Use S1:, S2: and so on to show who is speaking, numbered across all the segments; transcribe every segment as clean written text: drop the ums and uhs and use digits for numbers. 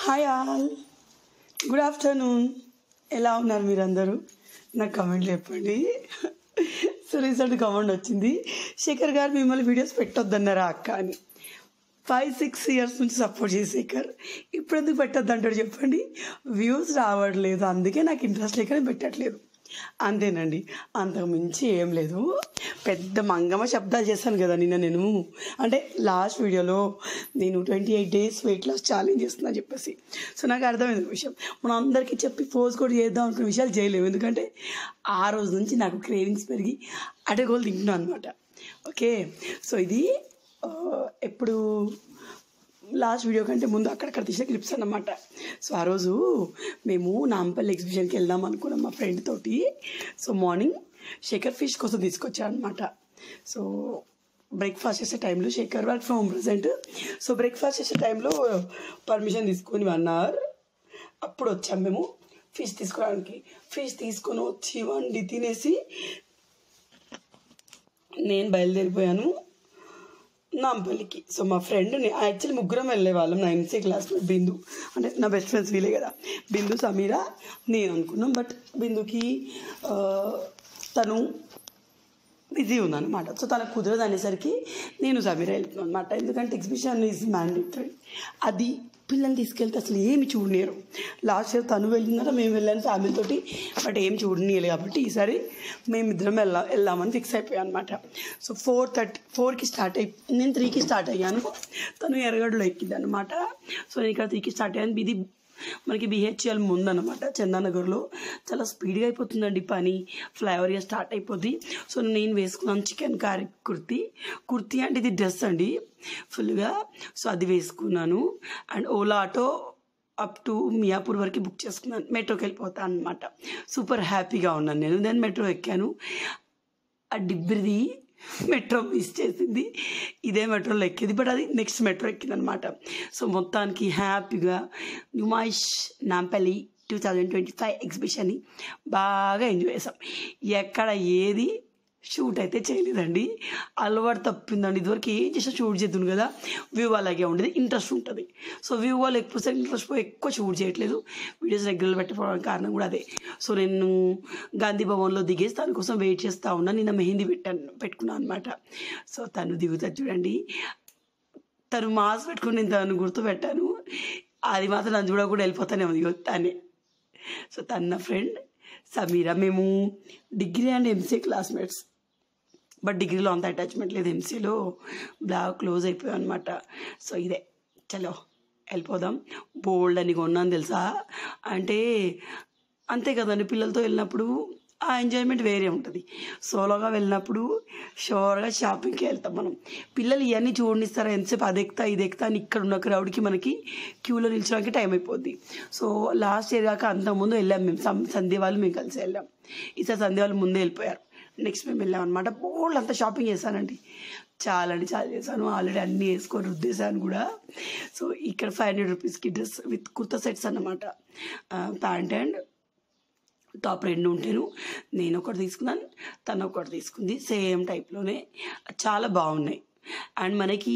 S1: Hi all, good afternoon. ఎలా ఉన్నారు మీరందరూ? నాకు కమెంట్లు చెప్పండి. సో రీసెంట్ కమెంట్ వచ్చింది, శేఖర్ గారు మిమ్మల్ని వీడియోస్ పెట్టొద్దన్నారా అక్క అని. 5-6 years నుంచి సపోర్ట్ చేసి శేఖర్ ఇప్పుడు ఎందుకు పెట్టొద్దు అంటాడు చెప్పండి. వ్యూస్ రావట్లేదు, అందుకే నాకు ఇంట్రెస్ట్ లేకనే పెట్టట్లేదు, అంతేనండి. అంతకు మించి ఏం లేదు. పెద్ద మంగమ్మ శబ్దాలు చేశాను కదా నిన్న నేను, అంటే లాస్ట్ వీడియోలో నేను 28 days వెయిట్ లాస్ ఛాలెంజ్ చేస్తున్నా చెప్పేసి. సో నాకు అర్థమైంది విషయం. మనం అందరికీ చెప్పి పోస్ట్ కూడా చేద్దాం అనుకున్న విషయాలు చేయలేము, ఎందుకంటే ఆ రోజు నుంచి నాకు క్రేవింగ్స్ పెరిగి అటగోలు తింటున్నాను అనమాట. ఓకే, సో ఇది ఎప్పుడు లాస్ట్ వీడియో కంటే ముందు అక్కడక్కడ తీసిన క్లిప్స్ అన్నమాట. సో ఆ రోజు మేము నాంపల్లి ఎగ్జిబిషన్కి వెళ్దాం అనుకున్నాం మా ఫ్రెండ్ తోటి. సో మార్నింగ్ శేఖర్ ఫిష్ కోసం తీసుకొచ్చాను అనమాట. సో బ్రేక్ఫాస్ట్ చేసే టైంలో, Shekhar work from home present, so breakfast చేసే టైంలో పర్మిషన్ తీసుకొని 1 hour అప్పుడు వచ్చాము మేము ఫిష్ తీసుకోవడానికి. ఫిష్ తీసుకొని వచ్చి వండి తినేసి నేను బయలుదేరిపోయాను నాంపల్లికి. సో మా ఫ్రెండ్ యాక్చువల్లీ ముగ్గురం వెళ్ళే వాళ్ళం, 9th క్లాస్మేట్ బిందు, అంటే నా బెస్ట్ ఫ్రెండ్స్ వీలే కదా, బిందు, సమీరా, నేను అనుకున్నాం. బట్ బిందుకి తను బిజీ ఉందన్నమాట. సో తనకు కుదరదు అనేసరికి నేను సమీరా వెళ్తున్నాను అనమాట. ఎందుకంటే ఎగ్జిబిషన్ ఈజ్ మ్యాండేటరీ, అది పిల్లల్ని తీసుకెళ్తే అసలు ఏమి చూడనియరు. లాస్ట్ ఇయర్ తను వెళ్ళిందంటే మేము వెళ్ళాను ఫ్యామిలీతోటి, బట్ ఏం చూడనియలేదు. కాబట్టి ఈసారి మేమిద్దరం వెళ్దామని ఫిక్స్ అయిపోయాం అనమాట. సో 4:30 స్టార్ట్ నేను 3కి స్టార్ట్ అయ్యాను, తను ఎర్రగడ్డలో ఎక్కింది అనమాట. సో నేను ఇక్కడ 3కి స్టార్ట్ అయ్యాను. ఇది మనకి BHL ముందనమాట, చందానగర్లో. చాలా స్పీడ్గా అయిపోతుందండి పని, ఫ్లైఓవర్ స్టార్ట్ అయిపోద్ది. సో నేను వేసుకున్నాను చికెన్ కర్రీ కుర్తీ అంటే ఇది డ్రెస్ అండి ఫుల్గా. సో అది వేసుకున్నాను. And Ola auto up to Miyapur వరకు బుక్ చేసుకున్నాను, మెట్రోకి వెళ్ళిపోతాను అనమాట. సూపర్ హ్యాపీగా ఉన్నాను నేను. దెన్ మెట్రో ఎక్కాను. ఆ డిబ్బిరిది మెట్రో మిస్ చేసింది, ఇదే మెట్రోలో ఎక్కేది, బట్ అది నెక్స్ట్ మెట్రో ఎక్కింది అనమాట. సో మొత్తానికి హ్యాపీగా నుమాయిష్ నాంపల్లి 2025 ఎగ్జిబిషన్ని బాగా ఎంజాయ్ చేసాం. ఎక్కడ ఏది షూట్ అయితే చేయలేదండి, అలవాటు తప్పిందండి. ఇదివరకు ఏం చేసినా షూట్ చేద్దాను కదా, వ్యూ అలాగే ఉండేది, ఇంట్రెస్ట్ ఉంటుంది. సో వ్యూ వాళ్ళు ఎక్కువ ఇంట్రెస్ట్ పోయి ఎక్కువ షూట్ చేయట్లేదు, వీడియోస్ రెగ్యులర్ పెట్టకపోవడానికి కారణం కూడా అదే. సో నేను గాంధీ భవన్లో దిగేసి దానికోసం వెయిట్ చేస్తూ ఉన్నాను. నిన్న మెహందీ పెట్టుకున్నాను అనమాట. సో తను దిగుతుంది చూడండి, తను మాస్క్ పెట్టుకుని నేను తను గుర్తుపెట్టాను, అది మాత్రం నన్ను చూడకుండా వెళ్ళిపోతానే ఉంది తనే. సో తన ఫ్రెండ్ సమీరా, మేము degree and MCA classmates, but డిగ్రీలో అంత అటాచ్మెంట్ లేదు, MCAలో బాగా క్లోజ్ అయిపోయాం అనమాట. సో ఇదే చలో వెళ్ళిపోదాం. బోల్డ్ అని కొన్నాను తెలుసా, అంటే అంతే కదండి, పిల్లలతో వెళ్ళినప్పుడు ఆ ఎంజాయ్మెంట్ వేరే ఉంటుంది. సోలోగా వెళ్ళినప్పుడు షోర్గా షాపింగ్కి వెళ్తాం మనం. పిల్లలు ఇవన్నీ చూడనిస్తారా, ఎంతసేపు అది ఎక్కుతా ఇది ఎక్కుతా అని ఇక్కడ ఉన్న క్రౌడ్కి మనకి క్యూలో నిల్చోడానికి టైం అయిపోద్ది. సో లాస్ట్ ఇయర్ కాక అంతకుముందు వెళ్ళాం మేము, సంధ్య వాళ్ళు మేము కలిసి వెళ్ళాం. ఈసారి సంధ్య వాళ్ళు ముందే వెళ్ళిపోయారు, నెక్స్ట్ మేము వెళ్ళాం అనమాట. బోల్డ్ అంతా షాపింగ్ చేశానండి, చాలా చేశాను. ఆల్రెడీ అన్నీ వేసుకొని రుద్దేశాను కూడా. సో ఇక్కడ 500 రూపీస్కి డ్రెస్ విత్ కుర్తా సెట్స్ అన్నమాట, ప్యాంట్ అండ్ టాప్ 2 ఉంటాను. నేను ఒకటి తీసుకున్నాను, తను ఒకటి తీసుకుంది, సేమ్ టైప్లోనే, చాలా బాగున్నాయి. అండ్ మనకి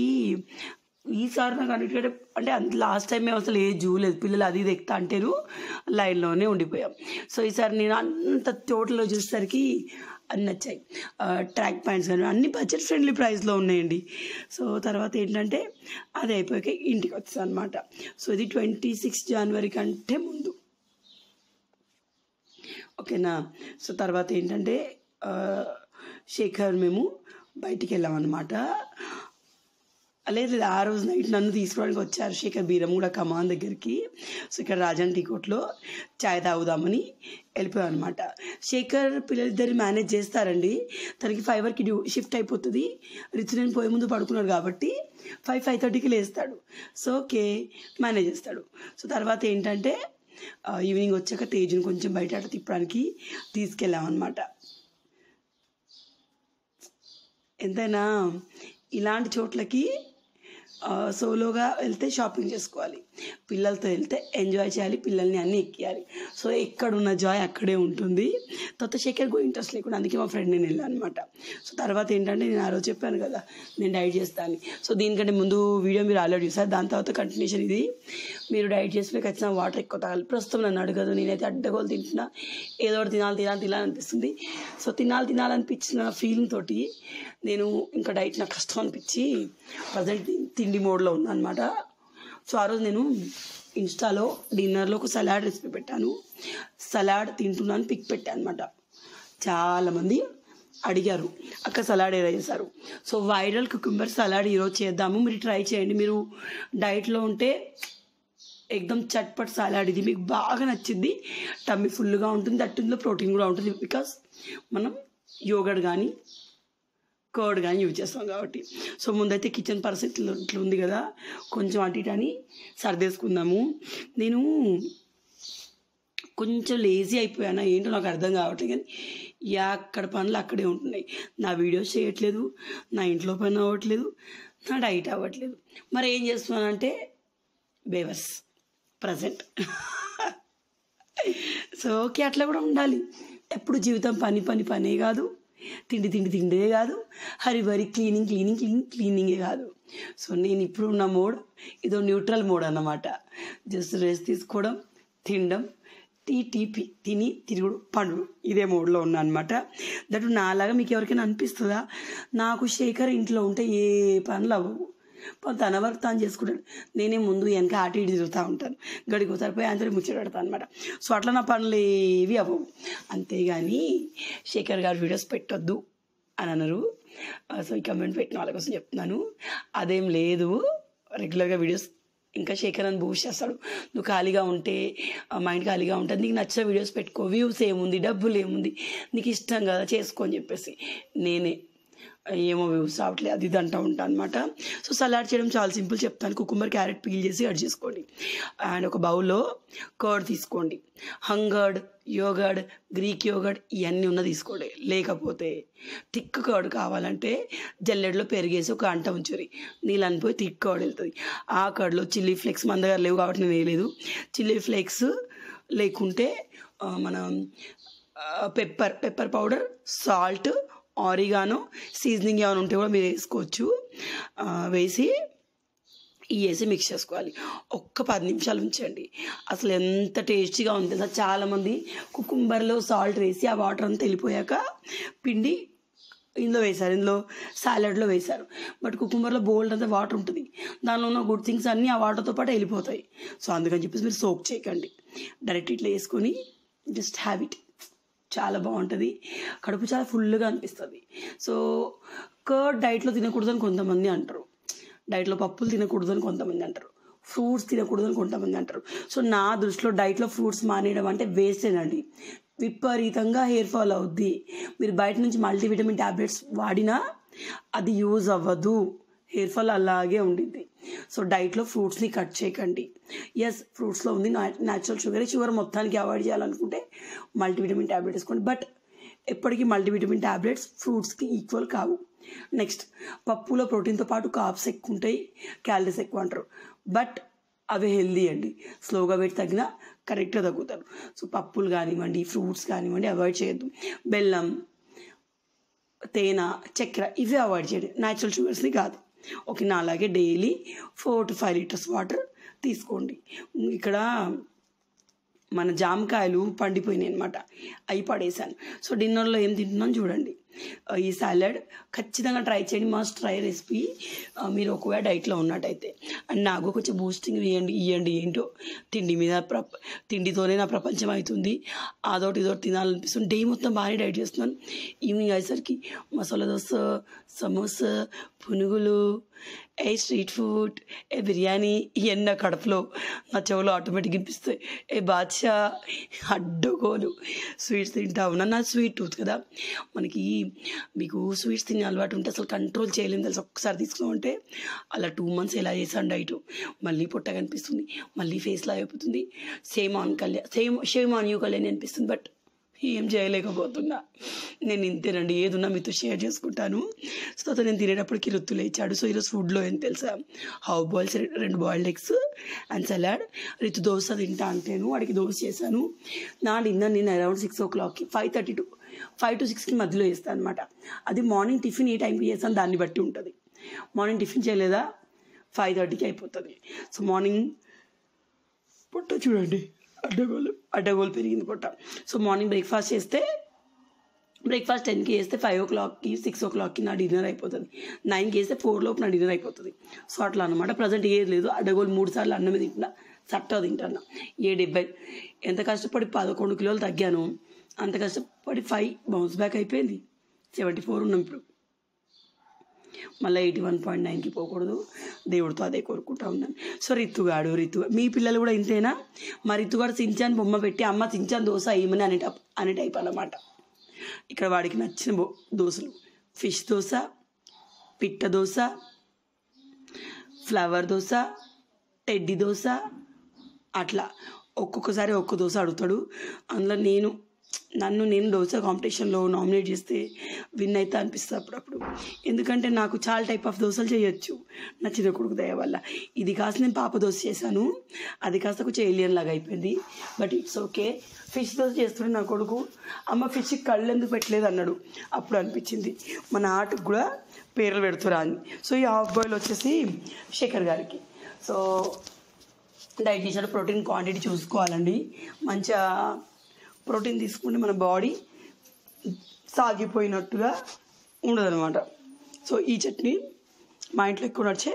S1: ఈసారి నాకు అన్నిటికంటే అంటే లాస్ట్ టైం మేము అసలు ఏ చూడలేదు, పిల్లలు అది ఇది ఎక్కుతా అంటారు, లైన్లోనే ఉండిపోయాం. సో ఈసారి నేను అంత టోటల్లో చూసేసరికి అన్నీ నచ్చాయి. ట్రాక్ ప్యాంట్స్ కానీ అన్ని బడ్జెట్ ఫ్రెండ్లీ ప్రైస్లో ఉన్నాయండి. సో తర్వాత ఏంటంటే అది అయిపోయాక ఇంటికి వచ్చాను అనమాట. సో ఇది 26 January కంటే ముందు, ఓకేనా. సో తర్వాత ఏంటంటే శేఖర్ మేము బయటికి వెళ్ళామన్నమాట. లేదు ఆ రోజు నైట్ నన్ను తీసుకోవడానికి వచ్చారు శేఖర్, బీరంగూడ కమాన్ దగ్గరికి. సో ఇక్కడ రాజన్ టీ కోర్ట్లో చాయ్ తాగుదామని వెళ్ళిపోయాం అనమాట. శేఖర్ పిల్లలిద్దరిని మేనేజ్ చేస్తారండి, తనకి 5 వరకు షిఫ్ట్ అయిపోతుంది. నేను పోయే ముందు పడుకున్నాడు కాబట్టి 5:30కి లేస్తాడు. సో ఓకే, మేనేజ్ చేస్తాడు. సో తర్వాత ఏంటంటే ఈవినింగ్ వచ్చాక తేజుని కొంచెం బయట అట తిప్పడానికి తీసుకెళ్ళామన్నమాట. ఎంతైనా ఇలాంటి చోట్లకి సోలోగా వెళ్తే షాపింగ్ చేసుకోవాలి. పిల్లలతో వెళ్తే ఎంజాయ్ చేయాలి, పిల్లల్ని అన్నీ ఎక్కియాలి. సో ఎక్కడున్న జాయ్ అక్కడే ఉంటుంది. తర్వాత శేఖర్కు ఇంట్రెస్ట్ లేకుండా అందుకే మా ఫ్రెండ్ నేను వెళ్ళాను అనమాట. సో తర్వాత ఏంటంటే నేను ఆ రోజు చెప్పాను కదా నేను డైట్ చేస్తాను. సో దీనికంటే ముందు వీడియో మీరు ఆల్రెడీ చూసారు. దాని తర్వాత కంటిన్యూషన్ ఇది. మీరు డైట్ చేస్తే ఖచ్చితంగా వాటర్ ఎక్కువ తాగాలి. ప్రస్తుతం నన్ను అడగదు, నేనైతే అడ్డగోలు తింటున్నా, ఏదో ఒకటి తినాలనిపిస్తుంది. సో తినాలనిపించిన ఫీలింగ్ తోటి నేను ఇంకా డైట్ నాకు కష్టం అనిపించి ప్రజెంట్ తిండి మోడ్లో ఉన్నాను అనమాట. సో ఆ రోజు నేను ఇన్స్టాలో డిన్నర్లో ఒక సలాడ్ రెసిపీ పెట్టాను. సలాడ్ తింటున్నాను పిక్ పెట్టాను అనమాట. చాలామంది అడిగారు అక్క సలాడ్ ఎలా చేశారు. సో వైరల్ కుకుంబర్ సలాడ్ ఈరోజు చేద్దాము, మీరు ట్రై చేయండి. మీరు డైట్లో ఉంటే ఎక్దమ్ చట్పట్ సలాడ్ ఇది మీకు బాగా నచ్చింది. టమ్మీ ఫుల్గా ఉంటుంది, దట్టిందులో ప్రోటీన్ కూడా ఉంటుంది. బికాస్ మనం యోగర్ట్ కానీ కర్డ్ కానీ యూజ్ చేస్తాం కాబట్టి. సో ముందైతే కిచెన్ పరిస్థితి ఇట్లా ఉంది కదా, కొంచెం అటు ఇటు అని సర్దేసుకుందాము. నేను కొంచెం లేజీ అయిపోయాను, ఏంటో నాకు అర్థం కావట్లేదు. కానీ అక్కడ పనులు అక్కడే ఉంటున్నాయి. నా వీడియోస్ చేయట్లేదు, నా ఇంట్లో పని అవ్వట్లేదు, నా డైట్ అవ్వట్లేదు. మరి ఏం చేస్తున్నానంటే బేవర్స్ ప్రజెంట్. సో ఓకే, అట్లా కూడా ఉండాలి. ఎప్పుడు జీవితం పనే కాదు, తిండే కాదు, హరిబరి క్లీనింగే కాదు. సో నేను ఇప్పుడు ఉన్న మోడ్ ఇదో న్యూట్రల్ మోడ్ అన్నమాట. జస్ట్ రెస్ట్ తీసుకోవడం, తినడం, తిని తిరుగుడు పండుడు, ఇదే మోడ్లో ఉన్నా అనమాట. దట్ నాలాగా మీకు ఎవరికైనా అనిపిస్తుందా? నాకు శేఖర్ ఇంట్లో ఉంటే ఏ పనులు అవ్వవు, తన వర్క్ తాను చేసుకుంటాడు. నేనే ముందు వెనక అటు ఇటు తిరుగుతూ ఉంటాను, గడికి ఒకసారి పోయి అందరూ ముచ్చట పెడతాను అనమాట. సో అట్లా నా పనులు ఏవి అవ్వవు. అంతేగాని శేఖర్ గారు వీడియోస్ పెట్టొద్దు అని అన్నారు. సో ఈ కమెంట్ పెట్టిన వాళ్ళ కోసం చెప్తున్నాను, అదేం లేదు. రెగ్యులర్గా వీడియోస్ ఇంకా శేఖర్ అని బూస్ట్ చేస్తాడు. నువ్వు ఖాళీగా ఉంటే, మైండ్ ఖాళీగా ఉంటుంది, నీకు నచ్చిన వీడియోస్ పెట్టుకో, వ్యూస్ ఏముంది, డబ్బులు ఏముంది, నీకు ఇష్టం కదా చేసుకో అని చెప్పేసి నేనే ఏమో వ్యూస్ రావట్లేదు అది ఇది అంటూ ఉంటాను అనమాట. సో సలాడ్ చేయడం చాలా సింపుల్ చెప్తాను. కుకుంబర్ క్యారెట్ పీల్ చేసి కట్ చేసుకోండి. అండ్ ఒక బౌల్లో కర్డ్ తీసుకోండి. హంగర్డ్, యోగర్డ్, గ్రీక్ యోగర్డ్ ఇవన్నీ ఉన్న తీసుకోండి. లేకపోతే థిక్ కర్డ్ కావాలంటే జల్లెడలో పెరిగేసి ఒక గంట ఉంచురి, నీళ్ళు అనిపోయి థిక్ కర్డ్ వెళ్తుంది. ఆ కర్డ్లో చిల్లీ ఫ్లేక్స్ మన దగ్గర లేవు కాబట్టి నేను వేయలేదు. చిల్లీ ఫ్లేక్స్ లేకుంటే మనం pepper powder, salt, oregano, seasoning ఏమైనా ఉంటే కూడా మీరు వేసుకోవచ్చు. వేసి మిక్స్ చేసుకోవాలి. ఒక్క 10 నిమిషాలు ఉంచండి. అసలు ఎంత టేస్టీగా ఉంది. అసలు చాలామంది కుకుంబర్లో సాల్ట్ వేసి ఆ వాటర్ అంతా వెళ్ళిపోయాక పిండి ఇందులో వేశారు, ఇందులో సాలడ్లో వేశారు. బట్ కుకుంబర్లో బోల్డ్ అంతా వాటర్ ఉంటుంది, దానిలో ఉన్న గుడ్ థింగ్స్ అన్నీ ఆ వాటర్తో పాటు వెళ్ళిపోతాయి. సో అందుకని చెప్పేసి మీరు సోక్ చేయకండి, డైరెక్ట్ ఇట్లా వేసుకొని జస్ట్ హ్యావ్ ఇట్. చాలా బాగుంటుంది, కడుపు చాలా ఫుల్గా అనిపిస్తుంది. సో కర్డ్ డైట్లో తినకూడదని కొంతమంది అంటారు, డైట్లో పప్పులు తినకూడదని కొంతమంది అంటారు, ఫ్రూట్స్ తినకూడదని కొంతమంది అంటారు. సో నా దృష్టిలో డైట్లో ఫ్రూట్స్ మానేయడం అంటే వేస్టేనండి. విపరీతంగా హెయిర్ ఫాల్ అవుద్ది. మీరు బయట నుంచి మల్టీవిటమిన్ ట్యాబ్లెట్స్ వాడినా అది యూజ్ అవ్వదు, హెయిర్ ఫాల్ అలాగే ఉండిద్ది. సో డైట్లో ఫ్రూట్స్ని కట్ చేయకండి. ఎస్ ఫ్రూట్స్లో ఉంది న్యాచురల్ షుగర్ మొత్తానికి అవాయిడ్ చేయాలనుకుంటే మల్టీవిటమిన్ ట్యాబ్లెట్ వేసుకోండి. బట్ ఎప్పటికీ మల్టీవిటమిన్ ట్యాబ్లెట్స్ ఫ్రూట్స్కి ఈక్వల్ కావు. నెక్స్ట్ పప్పులో ప్రోటీన్తో పాటు కార్బ్స్ ఎక్కువ ఉంటాయి, క్యాలరీస్ ఎక్కువ అంటారు. బట్ అవి హెల్దీ అండి, స్లోగా వెయిట్ తగ్గినా కరెక్ట్గా తగ్గుతారు. సో పప్పులు కానివ్వండి, ఫ్రూట్స్ కానివ్వండి అవాయిడ్ చేయొద్దు. బెల్లం, తేనె, చక్కెర ఇవి అవాయిడ్ చేయండి, న్యాచురల్ షుగర్స్ని కాదు. ఓకే, నా అలాగే డైలీ 4 to 5 లీటర్స్ వాటర్ తీసుకోండి. ఇక్కడ మన జామకాయలు పండిపోయినాయి అనమాట, అవి పడేసాను. సో డిన్నర్లో ఏం తింటున్నాను చూడండి. ఈ సాలడ్ ఖచ్చితంగా ట్రై చేయండి, మస్ట్ ట్రై రెసిపీ మీరు ఒకవేళ డైట్లో ఉన్నట్టయితే. అండ్ నాకు కొంచెం బూస్టింగ్ ఇవ్వండి. ఏంటో తిండితోనే నా ప్రపంచం అవుతుంది, అదొకటి ఇదొకటి తినాలనిపిస్తుంది. డే మొత్తం బాగానే డైట్ చేస్తున్నాను. ఈవినింగ్ అయ్యేసరికి మసాలా దోశ, సమోసా, పునుగులు, స్ట్రీట్ ఫుడ్, బిర్యానీ ఇవన్నీ కడుపులో నా చెవులో ఆటోమేటిక్గా వినిపిస్తాయి. బాద్షా, అడ్డగోలు స్వీట్స్ తింటా ఉన్నాను. నా స్వీట్ టూత్ కదా, మీకు స్వీట్స్ తినే అలవాటు ఉంటే అసలు కంట్రోల్ చేయలేము తెలుసు. ఒక్కసారి తీసుకున్నామంటే అలా 2 months ఎలా చేశాను డైట్, మళ్ళీ పొట్ట కనిపిస్తుంది, మళ్ళీ ఫేస్లో అయిపోతుంది. షేమ్ ఆన్ యూ కళ్యాణ్ అనిపిస్తుంది. బట్ ఏం చేయలేకపోతున్నా. నేను ఇంతేనండి, ఏదున్నా మీతో షేర్ చేసుకుంటాను. సో నేను తినేటప్పటికి రుత్తు లేచాడు. సో ఈరోజు ఫుడ్లో ఏం తెలుసా, half boils 2 boiled eggs and salad. Ritu dosa తింటా అంటేను వాడికి దోశ చేశాను. నా డిన్నర్ నేను అరౌండ్ 6 o'clockకి 5 to 6కి మధ్యలో చేస్తాను అనమాట. అది మార్నింగ్ టిఫిన్ ఏ టైంకి చేస్తాను దాన్ని బట్టి ఉంటుంది. మార్నింగ్ టిఫిన్ చేయలేదా 5:30కి అయిపోతుంది. సో మార్నింగ్ పొట్ట చూడండి, అడ్డగోలు పెరిగింది పొట్ట. సో మార్నింగ్ బ్రేక్ఫాస్ట్ 10కి చేస్తే 5 o'clockకి 6 o'clockకి నా డిన్నర్ అయిపోతుంది. 9కి వేస్తే 4 లోపు నా డిన్నర్ అయిపోతుంది. సో అట్లా అనమాట. ప్రజెంట్ ఏది లేదు, అడ్డగోలు 3 సార్లు అన్నమే తింటున్నా, సట్టా తింటున్నా. 70 ఎంత కష్టపడి 11 కిలోలు తగ్గాను, అంత కష్టపడి 5 బౌన్స్ బ్యాక్ అయిపోయింది. 74 ఉన్నాం ఇప్పుడు. మళ్ళీ 81.9కి పోకూడదు, దేవుడితో అదే కోరుకుంటా ఉన్నాను. సో రితుగాడు మీ పిల్లలు కూడా ఇంతేనా? మా రితుగాడు సించాన్ బొమ్మ పెట్టి అమ్మ సించాన్ దోశ ఏమని అనే టైప్ అన్నమాట. ఇక్కడ వాడికి నచ్చిన దోశలు ఫిష్ దోశ, పిట్ట దోశ, ఫ్లవర్ దోశ, టెడ్డీ దోశ, అట్లా ఒక్కొక్కసారి ఒక్క దోశ అడుగుతాడు. అందులో నన్ను దోశ కాంపిటీషన్లో నామినేట్ చేస్తే విన్ అయితే అనిపిస్తుంది అప్పుడప్పుడు. ఎందుకంటే నాకు చాలా టైప్ ఆఫ్ దోశలు చేయొచ్చు నా చిన్న కొడుకు దయ వల్ల. ఇది కాస్త నేను పాప దోశ చేశాను, అది కాస్త కొంచెం ఏలియన్ లాగా అయిపోయింది. But it's okay. Fish dosa చేస్తుంటే నా కొడుకు అమ్మ ఫిష్కి కళ్ళు ఎందుకు పెట్టలేదు అన్నాడు. అప్పుడు అనిపించింది మన ఆటకు కూడా పేర్లు పెడుతురా అని. సో ఈ హాఫ్ బాయిల్ వచ్చేసి శేఖర్ గారికి. సో డైటీషియన్ ప్రోటీన్ క్వాంటిటీ చూసుకోవాలండి. మంచిగా ప్రోటీన్ తీసుకుంటే మన బాడీ సాగిపోయినట్టుగా ఉండదన్నమాట. సో ఈ చట్నీ మా ఇంట్లో ఎక్కువ నచ్చే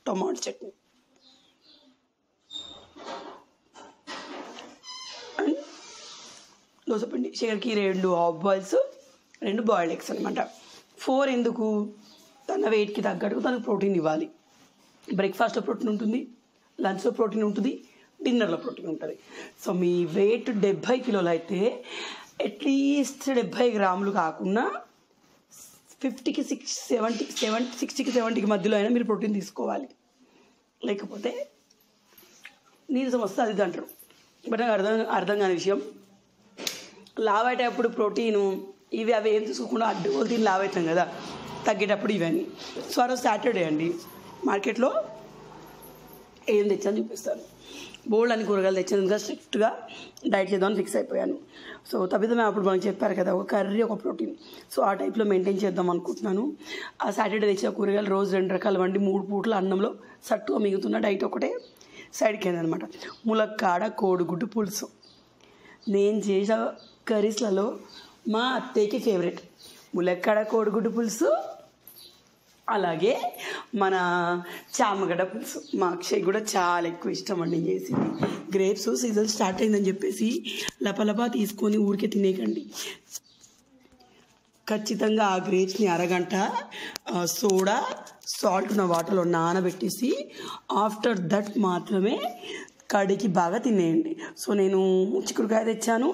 S1: టొమాటో చట్నీ అండ్ దోసపిండి. శేఖర్కి 2 హాఫ్ బాయిల్స్ 2 బాయిల్డ్ ఎగ్స్ అనమాట. 4 ఎందుకు, తన వెయిట్కి తగ్గట్టు తనకు ప్రోటీన్ ఇవ్వాలి. బ్రేక్ఫాస్ట్లో ప్రోటీన్ ఉంటుంది, లంచ్లో ప్రోటీన్ ఉంటుంది, డిన్నర్లో ప్రోటీన్ ఉంటుంది. సో మీ వెయిట్ 70 కిలోలు అయితే అట్లీస్ట్ 70 గ్రాములు కాకుండా 50కి 60కి 70కి మధ్యలో అయినా మీరు ప్రోటీన్ తీసుకోవాలి. లేకపోతే నీరసం వస్తే అది అంటారు. బట్ నాకు అర్థం కాని విషయం, లావ్ అయ్యేటప్పుడు ప్రోటీను ఇవి అవి ఏం తీసుకోకుండా అడ్డుకోలు తిని లావ్ అవుతాం కదా, తగ్గేటప్పుడు ఇవన్నీ. సో ఆ రోజు సాటర్డే అండి, మార్కెట్లో ఏం తెచ్చాను చూపిస్తాను. బోల్డ్ అని కూరగాయలు తెచ్చాను, ఇంకా స్ట్రిక్ట్గా డైట్ చేద్దామని ఫిక్స్ అయిపోయాను. సో తప్పితే మేము అప్పుడు మనం చెప్పారు కదా, ఒక కర్రీ ఒక ప్రోటీన్. సో ఆ టైప్లో మెయింటైన్ చేద్దాం అనుకుంటున్నాను. ఆ సాటర్డే తెచ్చిన కూరగాయలు రోజు 2 రకాలు వండి 3 పూటలు అన్నంలో సట్టుగా మిగుతున్న డైట్ ఒకటే సైడ్కి అయిందనమాట. ములక్కాడ కోడిగుడ్డు పులుసు నేను చేసిన కర్రీస్లలో మా అత్తయ్యకి ఫేవరెట్ ములక్కాడ కోడిగుడ్డు పులుసు, అలాగే మన చామగడ్డ పులుసు. మా అక్షయ్ కూడా చాలా ఎక్కువ ఇష్టం అండి చేసింది. గ్రేప్స్ సీజన్ స్టార్ట్ అయిందని చెప్పేసి లపలపా తీసుకొని ఊరికే తినేకండి. ఖచ్చితంగా ఆ గ్రేప్స్ని అరగంట సోడా సాల్ట్ ఉన్న వాటర్లో నానబెట్టేసి ఆఫ్టర్ దట్ మాత్రమే కడిగి బాగా తినేయండి. సో నేను చిక్కుడుకాయ తెచ్చాను,